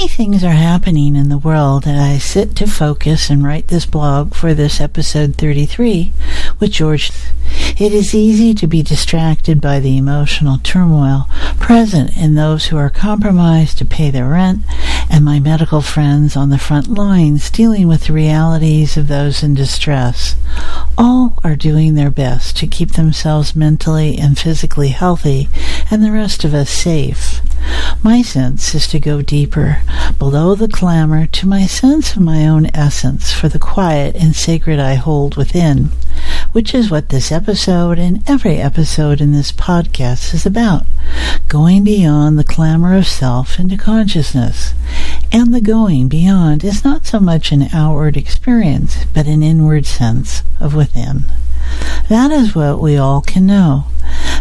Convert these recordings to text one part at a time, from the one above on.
Many things are happening in the world as I sit to focus and write this blog for this episode 33 with George. It is easy to be distracted by the emotional turmoil present in those who are compromised to pay their rent and my medical friends on the front lines dealing with the realities of those in distress. All are doing their best to keep themselves mentally and physically healthy and the rest of us safe. My sense is to go deeper, below the clamor, to my sense of my own essence for the quiet and sacred I hold within, which is what this episode and every episode in this podcast is about, going beyond the clamor of self into consciousness. And the going beyond is not so much an outward experience, but an inward sense of within. That is what we all can know,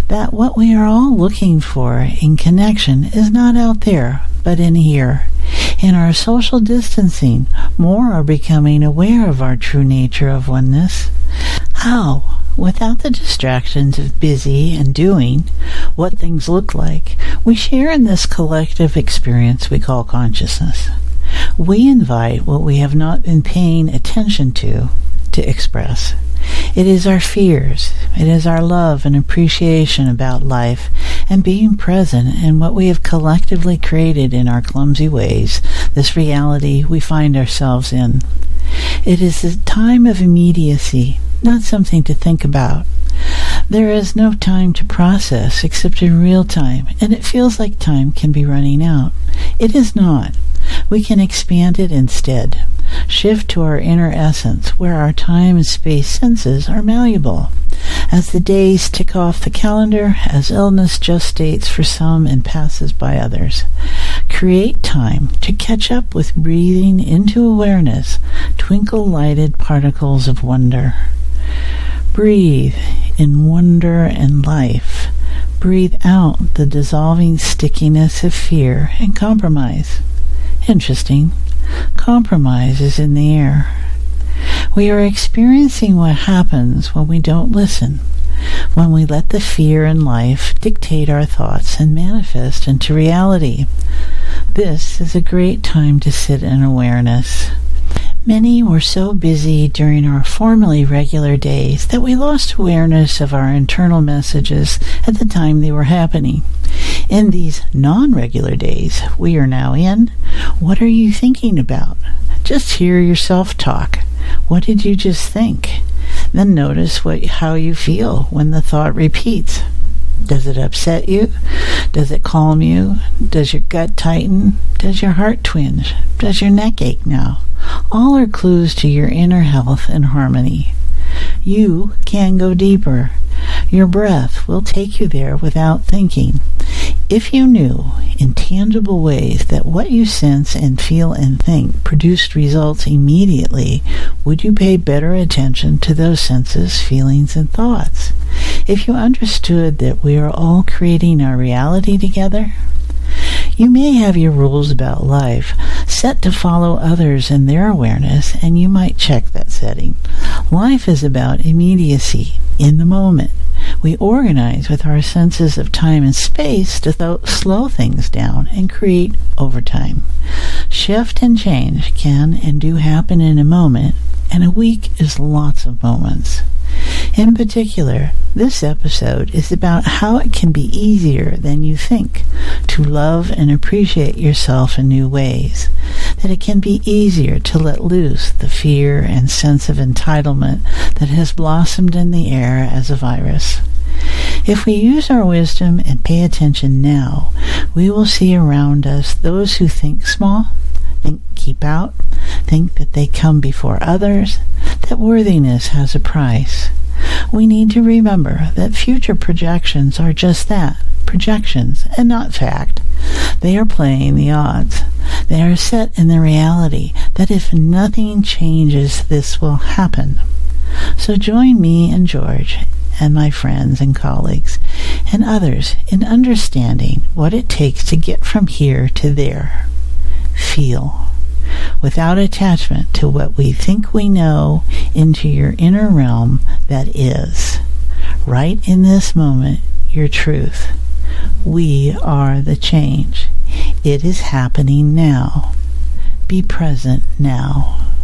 that what we are all looking for in connection is not out there, but in here. In our social distancing, more are becoming aware of our true nature of oneness. How? Without the distractions of busy and doing, what things look like, we share in this collective experience we call consciousness. We invite what we have not been paying attention to express. It is our fears, it is our love and appreciation about life and being present in what we have collectively created in our clumsy ways, this reality we find ourselves in. It is a time of immediacy, not something to think about. There is no time to process except in real time, and it feels like time can be running out. It is not. We can expand it instead. Shift to our inner essence, where our time and space senses are malleable. As the days tick off the calendar, as illness gestates for some and passes by others, create time to catch up with breathing into awareness, twinkle-lighted particles of wonder. Breathe in wonder and life. Breathe out the dissolving stickiness of fear and compromise. Interesting. Compromise is in the air. We are experiencing what happens when we don't listen, when we let the fear in life dictate our thoughts and manifest into reality. This is a great time to sit in awareness. Many were so busy during our formerly regular days that we lost awareness of our internal messages at the time they were happening. In these non-regular days we are now in, what are you thinking about? Just hear yourself talk. What did you just think? Then notice how you feel when the thought repeats. Does it upset you? Does it calm you? Does your gut tighten? Does your heart twinge? Does your neck ache now? All are clues to your inner health and harmony. You can go deeper. Your breath will take you there without thinking. If you knew in tangible ways that what you sense and feel and think produced results immediately, would you pay better attention to those senses, feelings, and thoughts? If you understood that we are all creating our reality together? You may have your rules about life set to follow others in their awareness, and you might check that setting. Life is about immediacy, in the moment. We organize with our senses of time and space to slow things down and create overtime. Shift and change can and do happen in a moment, and a week is lots of moments. In particular, this episode is about how it can be easier than you think to love and appreciate yourself in new ways, that it can be easier to let loose the fear and sense of entitlement that has blossomed in the air as a virus. If we use our wisdom and pay attention now, we will see around us those who think small, think keep out, think that they come before others, that worthiness has a price. We need to remember that future projections are just that, projections, and not fact. They are playing the odds. They are set in the reality that if nothing changes, this will happen. So join me and George and my friends and colleagues and others in understanding what it takes to get from here to there. Feel, without attachment to what we think we know, into your inner realm that is. Right in this moment, your truth. We are the change. It is happening now. be present now.